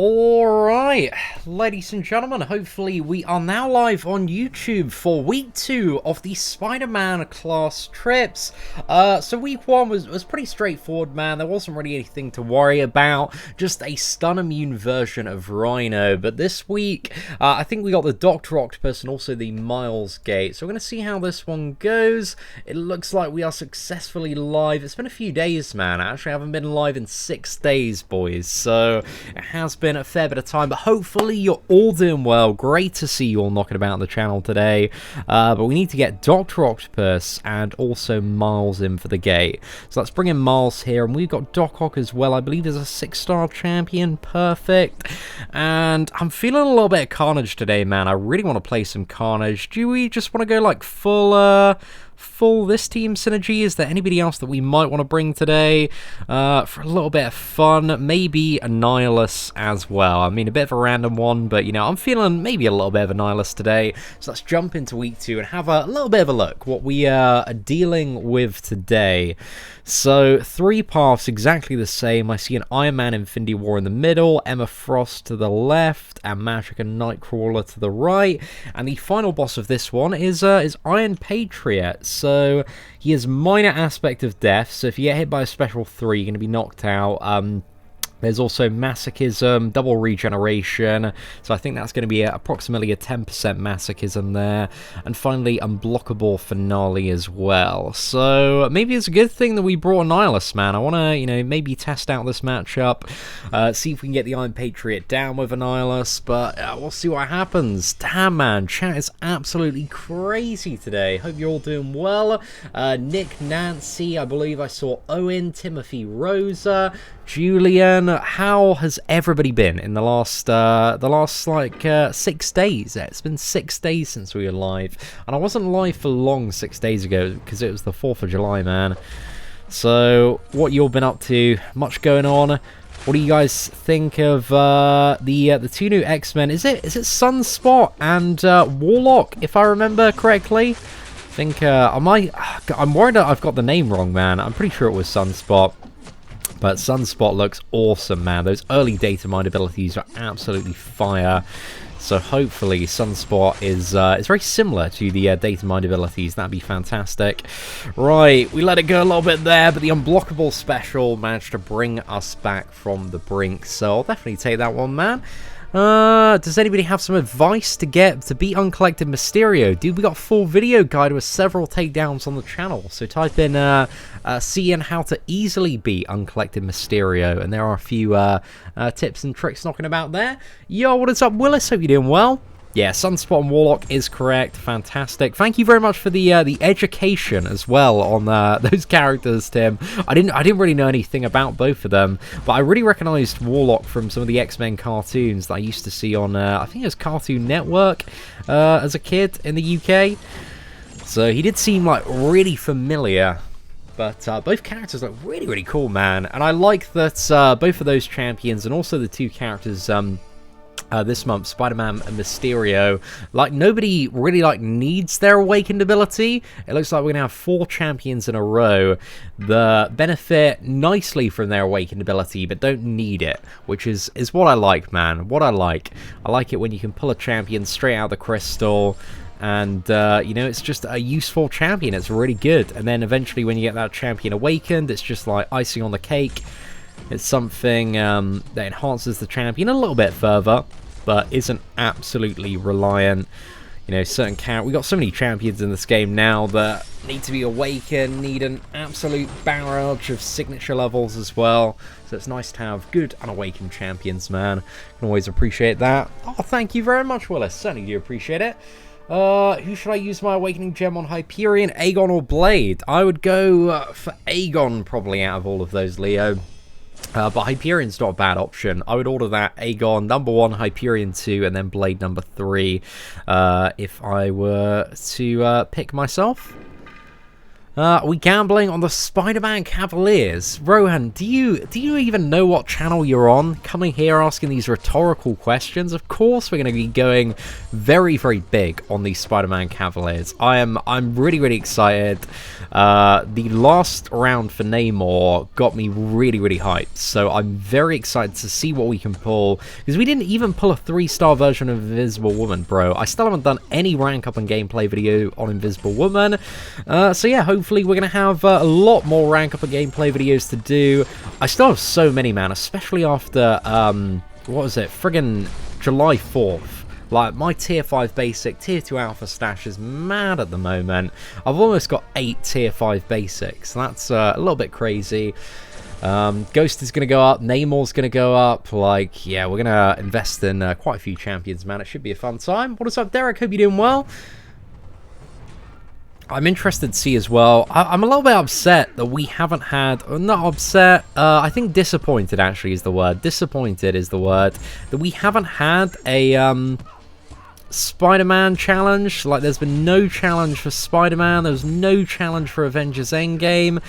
Alright, ladies and gentlemen, hopefully we are now live on YouTube for week 2 of the Spider-Man class trips. So week 1 was pretty straightforward, man. There wasn't really anything to worry about, just a stun immune version of Rhino. But this week, I think we got the Dr. Octopus and also the Miles Gate. So we're going to see how this one goes. It looks like we are successfully live. It's been a few days, man. I actually haven't been live in 6 days, boys. So it has been a fair bit of time, but hopefully you're all doing well. Great to see you all knocking about on the channel today, but we need to get Dr. Octopus and also Miles in for the gate. So let's bring in Miles here, and we've got Doc Ock as well. I believe there's a 6-star champion. Perfect. And I'm feeling a little bit of Carnage today, man. I really want to play some Carnage. Do we just want to go like full this team synergy? Is there anybody else that we might want to bring today for a little bit of fun? Maybe Annihilus as well. I mean, a bit of a random one, but you know, I'm feeling maybe a little bit of Annihilus today. So let's jump into week 2 and have a little bit of a look what we are dealing with today. So 3 paths exactly the same. I see an Iron Man Infinity War in the middle, Emma Frost to the left, and Magic and Nightcrawler to the right. And the final boss of this one is Iron Patriot. So he has minor aspect of death. So if you get hit by a special 3, you're going to be knocked out. There's also Masochism, double regeneration, so I think that's going to be approximately a 10% Masochism there. And finally, Unblockable Finale as well. So maybe it's a good thing that we brought Annihilus, man. I want to, you know, maybe test out this matchup, see if we can get the Iron Patriot down with Annihilus, but we'll see what happens. Damn, man, chat is absolutely crazy today. Hope you're all doing well. Nick, Nancy, I believe I saw Owen, Timothy, Rosa, Julian. How has everybody been in the last like 6 days? It's been 6 days since we were live, and I wasn't live for long 6 days ago because it was the 4th of July, man. So what you all been up to? Much going on? What do you guys think of the 2 new X-Men? Is it Sunspot and Warlock, if I remember correctly? I think I'm worried that I've got the name wrong, man. I'm pretty sure it was Sunspot. But Sunspot looks awesome, man. Those early data mine abilities are absolutely fire. So hopefully Sunspot is very similar to the data mine abilities. That'd be fantastic. Right, we let it go a little bit there, but the Unblockable special managed to bring us back from the brink. So I'll definitely take that one, man. Does anybody have some advice to beat Uncollected Mysterio? Dude, we got a full video guide with several takedowns on the channel. So type in Seatin how to easily beat Uncollected Mysterio, and there are a few tips and tricks knocking about there. Yo, what is up, Willis? Hope you're doing well. Yeah, Sunspot and Warlock is correct. Fantastic. Thank you very much for the education as well on those characters, Tim. I didn't really know anything about both of them, but I really recognized Warlock from some of the X-Men cartoons that I used to see on I think it was Cartoon Network as a kid in the UK. So he did seem like really familiar. But both characters look really, really cool, man. And I like that both of those champions and also the 2 characters this month, Spider-Man and Mysterio, like nobody really like needs their awakened ability. It looks like we're gonna have 4 champions in a row that benefit nicely from their awakened ability but don't need it, which is what I like, man. What I like it when you can pull a champion straight out of the crystal, and you know, it's just a useful champion. It's really good, and then eventually when you get that champion awakened, it's just like icing on the cake. It's something that enhances the champion a little bit further, but isn't absolutely reliant. You know, certain characters. We got so many champions in this game now that need to be awakened, need an absolute barrage of signature levels as well. So it's nice to have good unawakened champions, man. Can always appreciate that. Oh, thank you very much, Willis. Certainly do appreciate it. Who should I use my Awakening Gem on? Hyperion, Aegon, or Blade? I would go for Aegon probably out of all of those, Leo. But Hyperion's not a bad option. I would order that Aegon number 1, Hyperion 2, and then Blade number 3 if I were to pick myself. We gambling on the Spider-Man Cavaliers. Rohan, do you even know what channel you're on? Coming here asking these rhetorical questions. Of course we're going to be going very, very big on these Spider-Man Cavaliers. I'm really, really excited. The last round for Namor got me really, really hyped. So I'm very excited to see what we can pull. Because we didn't even pull a 3-star version of Invisible Woman, bro. I still haven't done any rank up and gameplay video on Invisible Woman. So yeah, hopefully we're going to have a lot more rank up and gameplay videos to do. I still have so many, man, especially after, what was it, friggin' July 4th. Like, my tier 5 basic, tier 2 alpha stash is mad at the moment. I've almost got 8 tier 5 basics. That's a little bit crazy. Ghost is going to go up, Namor's going to go up. Like, yeah, we're going to invest in quite a few champions, man. It should be a fun time. What is up, Derek? Hope you're doing well. I'm interested to see as well. I'm a little bit upset that we haven't had, not upset, I think disappointed actually is the word. Disappointed is the word. That we haven't had a Spider-Man challenge. Like, there's been no challenge for Spider-Man. There was no challenge for Avengers Endgame.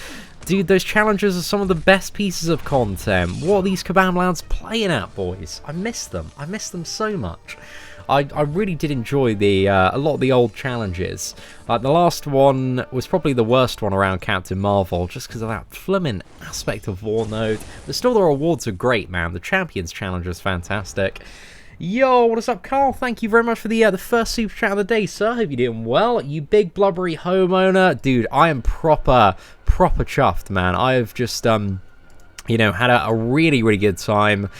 Dude, those challenges are some of the best pieces of content. What are these Kabam lads playing at, boys? I miss them. I miss them so much. I really did enjoy the a lot of the old challenges. The last one was probably the worst one around Captain Marvel, just because of that flimming aspect of War Node. But still, the rewards are great, man. The Champions Challenge is fantastic. Yo, what is up, Carl? Thank you very much for the first super chat of the day, sir. Hope you're doing well. You big blubbery homeowner. Dude, I am proper chuffed, man. I have just, you know, had a really, really good time.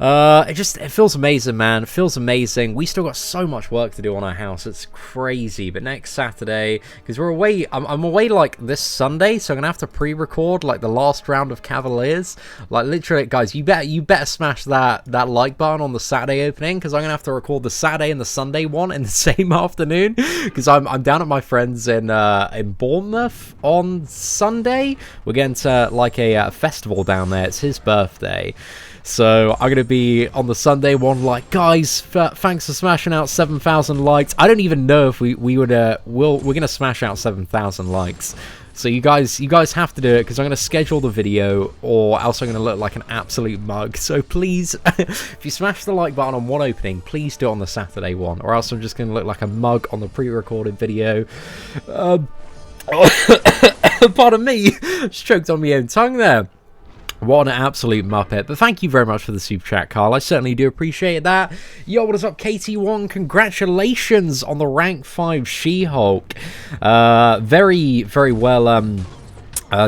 It feels amazing, man. It feels amazing. We still got so much work to do on our house. It's crazy. But next Saturday, because we're away, I'm away like this Sunday, so I'm gonna have to pre-record like the last round of Cavaliers. Like, literally, guys, you better smash that like button on the Saturday opening, because I'm gonna have to record the Saturday and the Sunday one in the same afternoon, because I'm down at my friend's in Bournemouth on Sunday. We're going to like a festival down there. It's his birthday. So I'm going to be on the Sunday one like, guys, thanks for smashing out 7,000 likes. I don't even know if we would, we're going to smash out 7,000 likes. So you guys have to do it, because I'm going to schedule the video, or else I'm going to look like an absolute mug. So please, if you smash the like button on one opening, please do it on the Saturday one, or else I'm just going to look like a mug on the pre-recorded video. Pardon me, just choked on my own tongue there. What an absolute muppet. But thank you very much for the super chat, Carl. I certainly do appreciate that. Yo, what is up, KT1? Congratulations on the rank 5 She-Hulk. Very, very well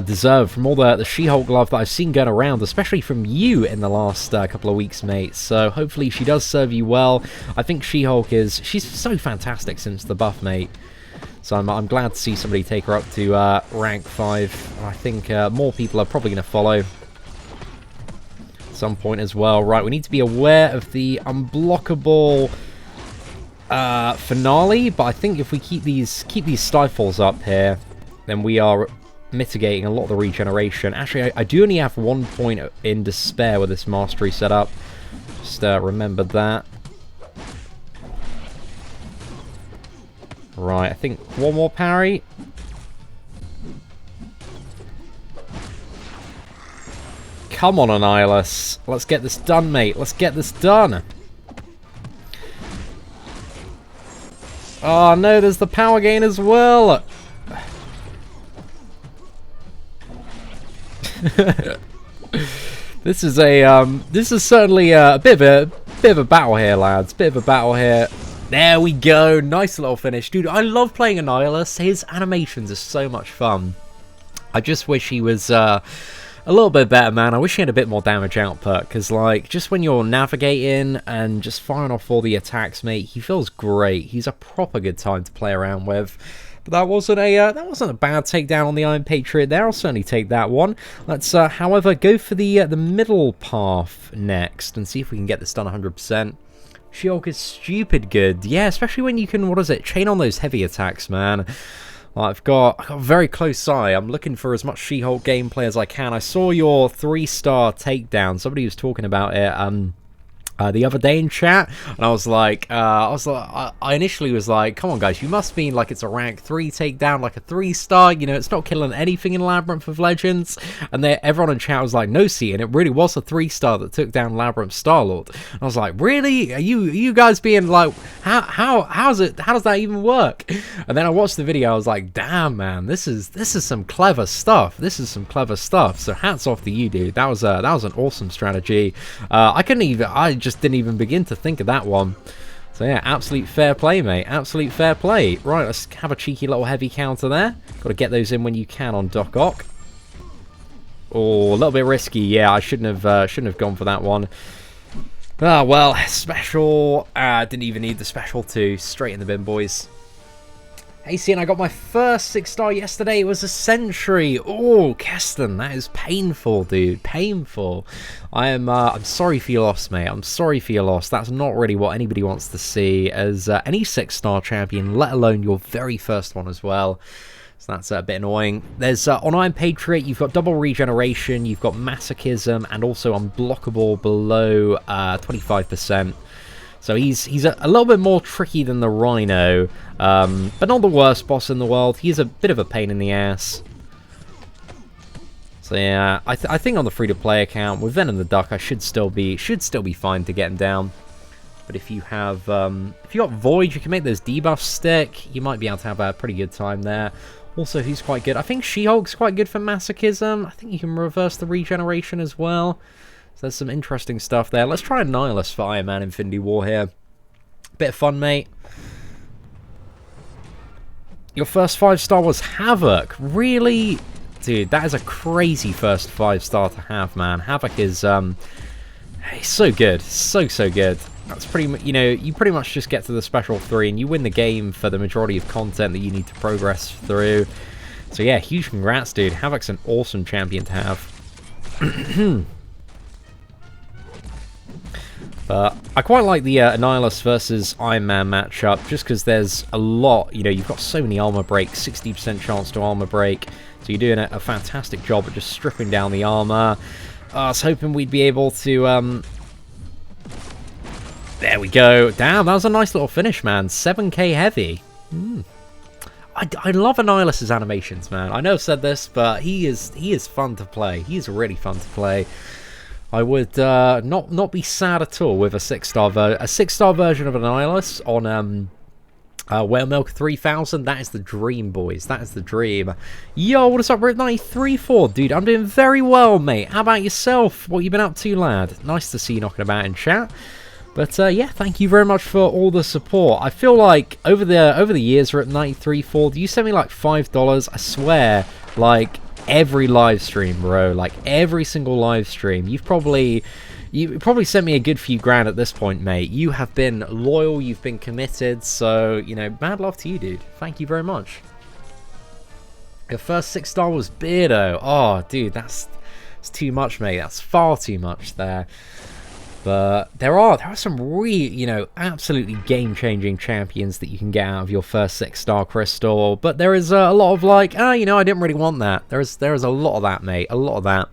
deserved from all the She-Hulk love that I've seen going around, especially from you in the last couple of weeks, mate. So hopefully she does serve you well. I think She-Hulk she's so fantastic since the buff, mate. So I'm glad to see somebody take her up to rank 5. I think more people are probably going to follow some point as well. Right, we need to be aware of the unblockable finale, but I think if we keep these stifles up here, then we are mitigating a lot of the regeneration. Actually, I do only have 1 point in despair with this mastery setup. Just remembered that. Right, I think one more parry. Come on, Annihilus. Let's get this done, mate. Let's get this done. Oh, no, there's the power gain as well. This is certainly a bit of a battle here, lads. Bit of a battle here. There we go. Nice little finish. Dude, I love playing Annihilus. His animations are so much fun. I just wish he was a little bit better, man. I wish he had a bit more damage output, because, like, just when you're navigating and just firing off all the attacks, mate, he feels great. He's a proper good time to play around with. But that wasn't a bad takedown on the Iron Patriot there. I'll certainly take that one. Let's, however, go for the middle path next and see if we can get this done 100%. She-Hulk is stupid good. Yeah, especially when you can, what is it, chain on those heavy attacks, man. I've got a very close eye. I'm looking for as much She-Hulk gameplay as I can. I saw your 3-star takedown. Somebody was talking about it the other day in chat, and I initially was like, come on guys, you must mean like it's a rank 3 takedown, like a 3-star, you know, it's not killing anything in Labyrinth of Legends. And everyone in chat was like, no, see, and it really was a 3-star that took down Labyrinth Starlord. And I was like, really? Are you guys being like, how does that even work? And then I watched the video, I was like, damn man, this is some clever stuff. So hats off to you, dude. That was an awesome strategy. I just didn't even begin to think of that one. So yeah, absolute fair play, mate. Absolute fair play. Right, let's have a cheeky little heavy counter there. Got to get those in when you can on Doc Ock. Oh, a little bit risky. Yeah, I shouldn't have gone for that one. Ah, well, special. Didn't even need the special 2. Straight in the bin, boys. Hey, Seatin, I got my first 6-star yesterday. It was a Sentry. Oh, Keston, that is painful, dude. Painful. I'm sorry for your loss, mate. I'm sorry for your loss. That's not really what anybody wants to see as any 6-star champion, let alone your very first one as well. So that's a bit annoying. There's on Iron Patriot, you've got double regeneration, you've got masochism, and also unblockable below 25%. So he's a little bit more tricky than the Rhino, but not the worst boss in the world. He's a bit of a pain in the ass. So yeah, I think on the free-to-play account with Venom the Duck, I should still be fine to get him down. But if you got Void, you can make those debuffs stick. You might be able to have a pretty good time there. Also, he's quite good. I think She-Hulk's quite good for masochism. I think you can reverse the regeneration as well. So there's some interesting stuff there. Let's try a Nihilus for Iron Man Infinity War here. Bit of fun, mate. Your first 5-star was Havoc. Really? Dude, that is a crazy first 5-star to have, man. Havoc is, he's so good. So good. That's pretty much, you know, you pretty much just get to the special 3 and you win the game for the majority of content that you need to progress through. So yeah, huge congrats, dude. Havoc's an awesome champion to have. But I quite like the Annihilus versus Iron Man matchup, just because there's a lot, you know, you've got so many armor breaks, 60% chance to armor break, so you're doing a fantastic job at just stripping down the armor. I was hoping we'd be able to, there we go. Damn, that was a nice little finish, man. 7k heavy. I love Annihilus's animations, man. I know I've said this, but he is fun to play. He is really fun to play. I would not be sad at all with a 6-star version of Annihilus on Whale Milk 3000. That is the dream, boys. That is the dream. Yo, what is up, Rip934? Dude, I'm doing very well, mate. How about yourself? What you been up to, lad? Nice to see you knocking about in chat. But yeah, thank you very much for all the support. I feel like over the years, Rip934, you sent me like $5. I swear, like every live stream, bro, like every single live stream. You probably sent me a good few grand at this point, mate. You have been loyal, you've been committed, so you know, mad love to you, dude. Thank you very much. Your first 6-star was Beardo. Oh, dude, that's too much, mate. That's far too much there. But there are some really, you know, absolutely game-changing champions that you can get out of your first 6-star crystal. But there is a lot of like, you know, I didn't really want that. There is a lot of that, mate. A lot of that.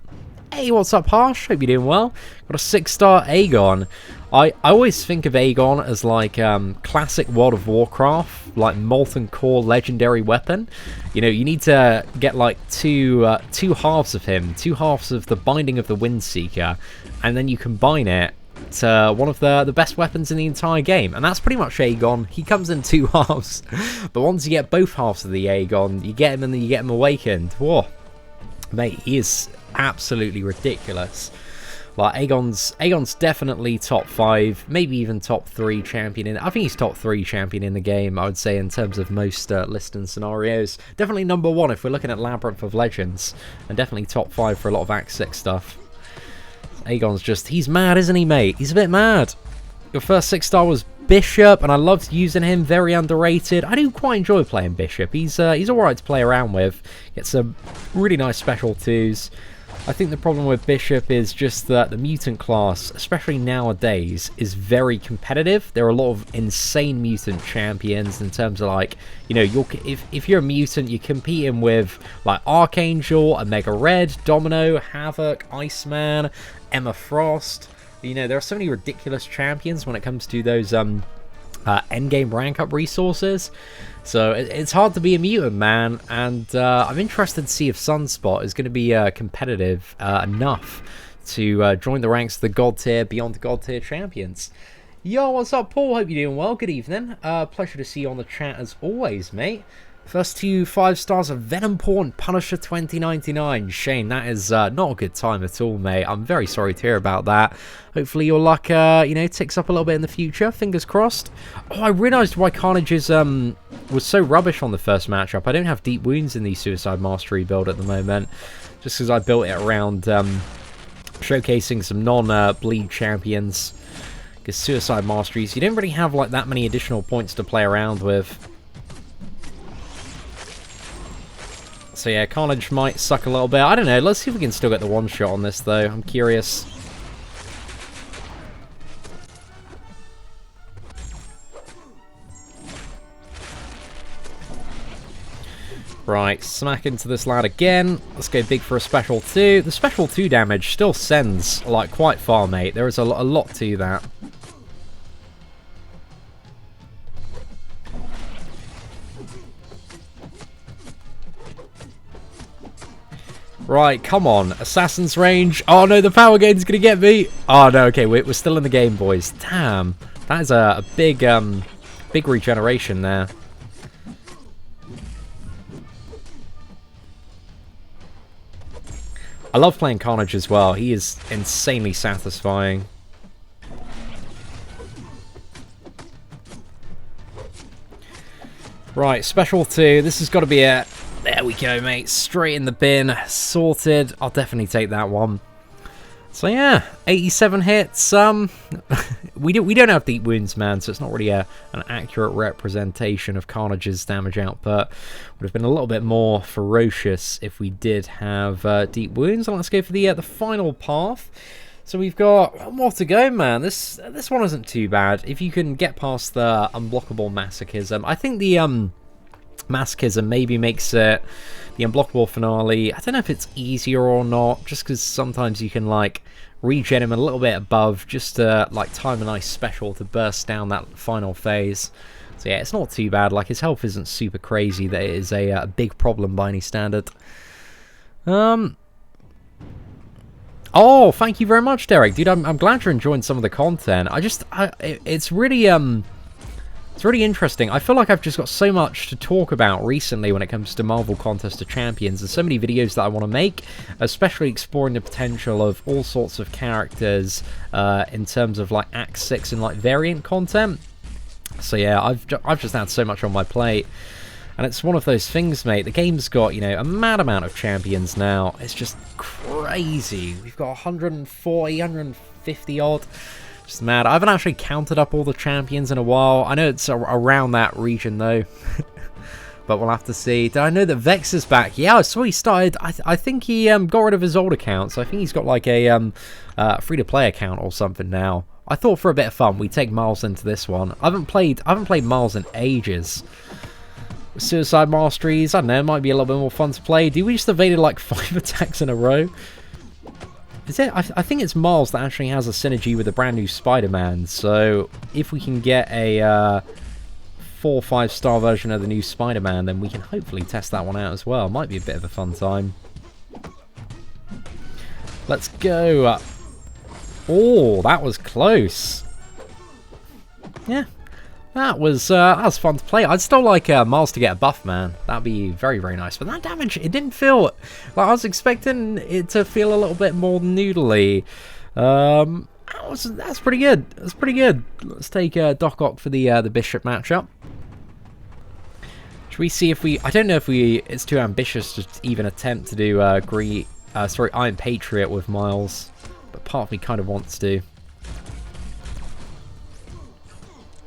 Hey, what's up, Harsh? Hope you're doing well. Got a 6-star Aegon. I always think of Aegon as like classic World of Warcraft, like Molten Core legendary weapon. You know, you need to get like two halves of him, 2 halves of the Binding of the Windseeker, and then you combine it to one of the best weapons in the entire game, and that's pretty much Aegon. He comes in 2 halves, but once you get both halves of the Aegon, you get him and then you get him awakened. Whoa, mate, he is absolutely ridiculous. Like Aegon's definitely top 5, maybe even top 3 champion I think he's top 3 champion in the game, I would say, in terms of most listing scenarios. Definitely number 1 if we're looking at Labyrinth of Legends, and definitely top 5 for a lot of Act 6 stuff. Aegon's just, he's mad, isn't he, mate? He's a bit mad. Your first 6-star was Bishop, and I loved using him. Very underrated. I do quite enjoy playing Bishop. He's alright to play around with. Gets some really nice special 2s. I think the problem with Bishop is just that the mutant class, especially nowadays, is very competitive. There are a lot of insane mutant champions in terms of, like, you know, if you're a mutant, you're competing with like Archangel, Omega Red, Domino, Havoc, Iceman, Emma Frost. You know, there are so many ridiculous champions when it comes to those endgame rank up resources. So it's hard to be a mutant, man, and I'm interested to see if Sunspot is going to be competitive enough to join the ranks of the God tier, beyond the God tier champions. Yo, what's up, Paul? Hope you're doing well. Good evening. Pleasure to see you on the chat as always, mate. First 2 5 stars of Venomporn and Punisher 2099. Shane, that is not a good time at all, mate. I'm very sorry to hear about that. Hopefully your luck, you know, ticks up a little bit in the future. Fingers crossed. Oh, I realised why Carnage is, was so rubbish on the first matchup. I don't have Deep Wounds in the Suicide Mastery build at the moment, just because I built it around showcasing some non-bleed champions. Because Suicide Masteries, you don't really have like that many additional points to play around with. So yeah, Carnage might suck a little bit. I don't know. Let's see if we can still get the one shot on this, though. I'm curious. Right, smack into this lad again. Let's go big for a special 2. The special 2 damage still sends, like, quite far, mate. There is a lot to that. Right, come on. Assassin's range. Oh, no, the power gain's going to get me. Oh, no, okay, we're still in the game, boys. Damn. That is a big, big regeneration there. I love playing Carnage as well. He is insanely satisfying. Right, special 2. This has got to be it. There we go, mate. Straight in the bin. Sorted. I'll definitely take that one. So yeah, 87 hits. We don't have Deep Wounds, man, so it's not really an accurate representation of Carnage's damage output. Would have been a little bit more ferocious if we did have Deep Wounds. So let's go for the final path. So we've got more to go, man. This one isn't too bad. If you can get past the unblockable masochism, I think the masochism maybe makes it the unblockable finale. I don't know if it's easier or not, just because sometimes you can like regen him a little bit above just to like time a nice special to burst down that final phase. So yeah, it's not too bad. Like, his health isn't super crazy that it is a big problem by any standard. Oh, thank you very much, Derek. Dude, I'm glad you're enjoying some of the content. It's really it's really interesting. I feel like I've just got so much to talk about recently when it comes to Marvel Contest of Champions. There's so many videos that I want to make, especially exploring the potential of all sorts of characters in terms of like Act 6 and like variant content. So yeah, I've just had so much on my plate. And it's one of those things, mate. The game's got, you know, a mad amount of champions now. It's just crazy. We've got 140, 150 odd. Just mad. I haven't actually counted up all the champions in a while. I know it's around that region, though. But we'll have to see. Did I know that Vex is back? Yeah, I saw he started. I think he got rid of his old account. So I think he's got like a free-to-play account or something now. I thought for a bit of fun, we'd take Miles into this one. I haven't played Miles in ages. Suicide Masteries, I don't know, it might be a little bit more fun to play. Dude, we just evaded like 5 attacks in a row. Is it? I think it's Miles that actually has a synergy with the brand new Spider-Man. So if we can get a 4 or 5 star version of the new Spider-Man, then we can hopefully test that one out as well. Might be a bit of a fun time. Let's go. Oh, that was close. Yeah. That was fun to play. I'd still like Miles to get a buff, man. That'd be very, very nice. But that damage, it didn't feel like I was expecting it to feel a little bit more noodly. That's pretty good. That's pretty good. Let's take Doc Ock for the Bishop matchup. Should we see if we? I don't know if it's too ambitious to even attempt to do Iron Patriot with Miles, but part of me kind of wants to.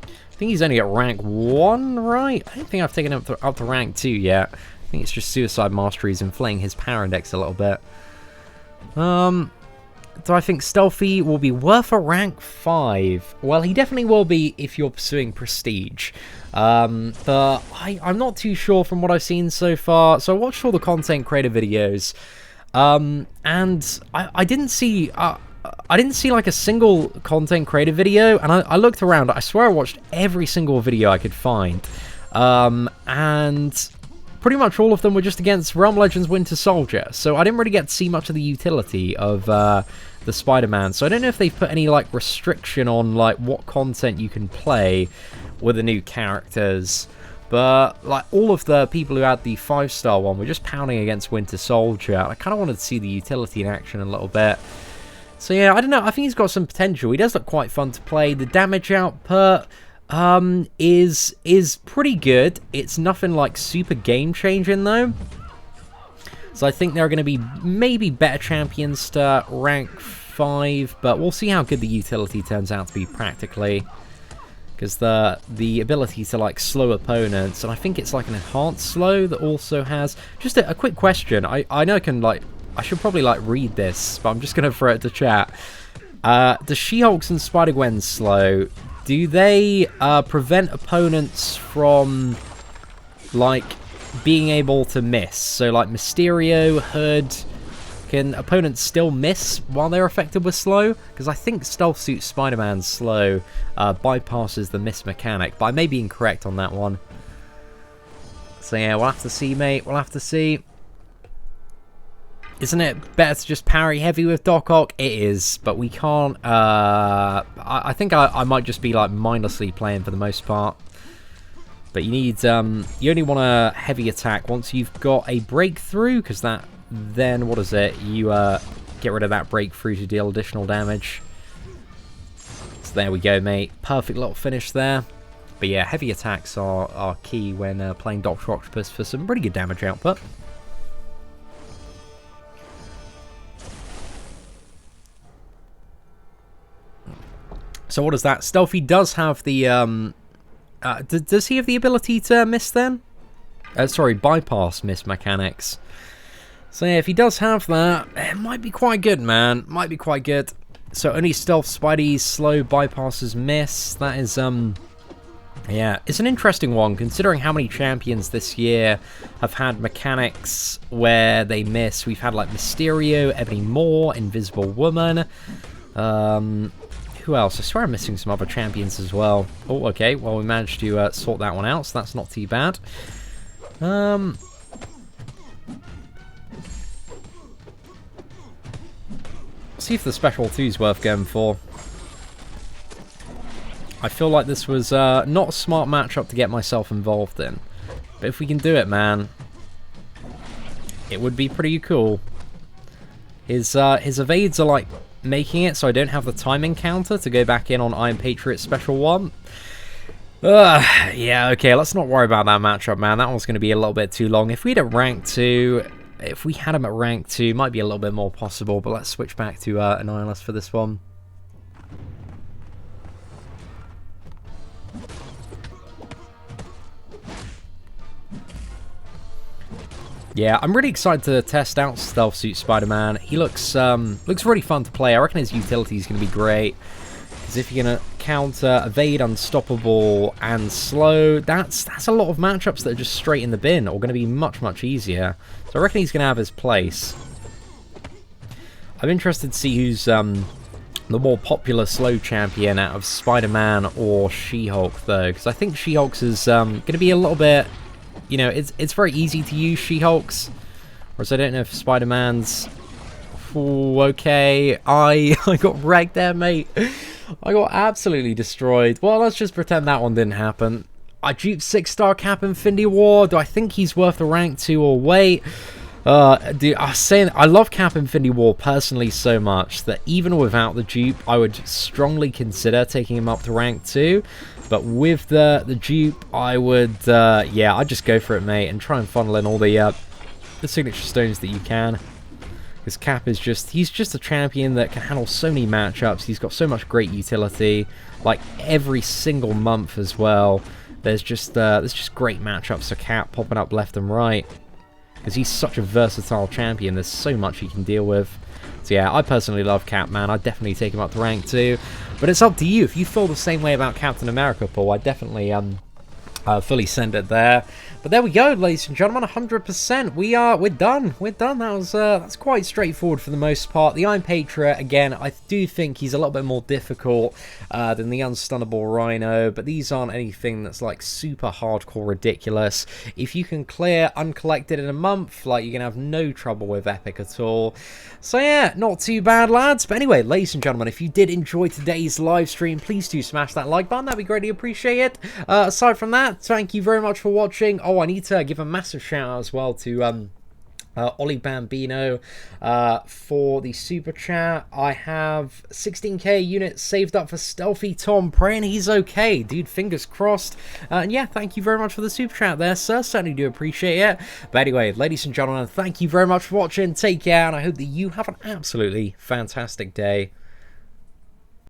I think he's only at rank 1, right? I don't think I've taken him up to rank 2 yet. I think it's just Suicide Masteries inflating his power index a little bit. Do I think Stealthy will be worth a rank 5? Well, he definitely will be if you're pursuing Prestige. But I'm not too sure from what I've seen so far. So I watched all the content creator videos. And I didn't see... I didn't see like a single content creator video, and I looked around. I swear I watched every single video I could find, and pretty much all of them were just against Realm Legends Winter Soldier, so I didn't really get to see much of the utility of the Spider-Man. So I don't know if they've put any like restriction on like what content you can play with the new characters, but like all of the people who had the 5-star one were just pounding against Winter Soldier. I kind of wanted to see the utility in action a little bit. So yeah, I don't know, I think he's got some potential. He does look quite fun to play. The damage output is pretty good. It's nothing like super game-changing though. So I think there are going to be maybe better champions to rank 5, but we'll see how good the utility turns out to be practically. Because the ability to like slow opponents, and I think it's like an enhanced slow that also has... Just a quick question, I know I can like... I should probably like read this, but I'm just going to throw it to chat. The She-Hulks and Spider-Gwen's slow, do they prevent opponents from like being able to miss? So like Mysterio, Hood, can opponents still miss while they're affected with slow? Because I think Stealth Suit Spider-Man's slow bypasses the miss mechanic, but I may be incorrect on that one. So yeah, we'll have to see, mate. We'll have to see. Isn't it better to just parry heavy with Doc Ock? It is, but we can't... I think I might just be like mindlessly playing for the most part. But you need... you only want a heavy attack once you've got a breakthrough, because that... Then, what is it? You get rid of that breakthrough to deal additional damage. So there we go, mate. Perfect little finish there. But yeah, heavy attacks are key when playing Dr. Octopus for some pretty good damage output. So what is that? Stealthy does have the, does he have the ability to miss then? Sorry, bypass miss mechanics. So yeah, if he does have that, it might be quite good, man. Might be quite good. So only Stealth Spidey's slow bypasses miss. That is, yeah, it's an interesting one, considering how many champions this year have had mechanics where they miss. We've had like Mysterio, Ebony Maw, Invisible Woman, who else? I swear I'm missing some other champions as well. Oh, okay. Well, we managed to sort that one out, so that's not too bad. See if the Special 2 is worth going for. I feel like this was not a smart matchup to get myself involved in. But if we can do it, man, it would be pretty cool. His evades are like making it so I don't have the timing counter to go back in on Iron Patriot Special 1. Yeah, okay, let's not worry about that matchup, man. That one's going to be a little bit too long. If we had a rank 2, if we had him at rank 2, it might be a little bit more possible, but let's switch back to Annihilus for this one. Yeah, I'm really excited to test out Stealth Suit Spider-Man. He looks really fun to play. I reckon his utility is going to be great. Because if you're going to counter, evade, unstoppable, and slow, that's a lot of matchups that are just straight in the bin, or going to be much, much easier. So I reckon he's going to have his place. I'm interested to see who's the more popular slow champion out of Spider-Man or She-Hulk, though. Because I think She-Hulk's is going to be a little bit... You know, it's very easy to use She-Hulk's, whereas I don't know if Spider-Man's... Ooh, okay, I got wrecked there, mate. I got absolutely destroyed. Well, let's just pretend that one didn't happen. I duped 6-star Cap Infinity War. Do I think he's worth a rank 2 or wait? Dude, I was saying, I love Cap Infinity War personally so much that even without the dupe, I would strongly consider taking him up to rank 2. But with the dupe, I would, yeah, I'd just go for it, mate, and try and funnel in all the signature stones that you can. Because Cap is he's just a champion that can handle so many matchups. He's got so much great utility, like every single month as well. There's just great matchups for Cap popping up left and right. Because he's such a versatile champion, there's so much he can deal with. So yeah, I personally love Cap, man. I'd definitely take him up to rank 2. But it's up to you. If you feel the same way about Captain America, Paul, I'd definitely fully send it there. But there we go, ladies and gentlemen, 100%. We're done. We're done. That's quite straightforward for the most part. The Iron Patriot, again, I do think he's a little bit more difficult than the Unstunnable Rhino, but these aren't anything that's like super hardcore ridiculous. If you can clear uncollected in a month, like, you're gonna have no trouble with Epic at all. So yeah, not too bad, lads. But anyway, ladies and gentlemen, if you did enjoy today's live stream, please do smash that like button. That'd be greatly appreciated. Aside from that, thank you very much for watching. Oh, I need to give a massive shout out as well to Ollie Bambino for the super chat. I have 16k units saved up for Stealthy Tom, praying he's okay, dude, fingers crossed. And yeah, thank you very much for the super chat there, sir, certainly do appreciate it. But anyway, ladies and gentlemen, thank you very much for watching, take care, and I hope that you have an absolutely fantastic day.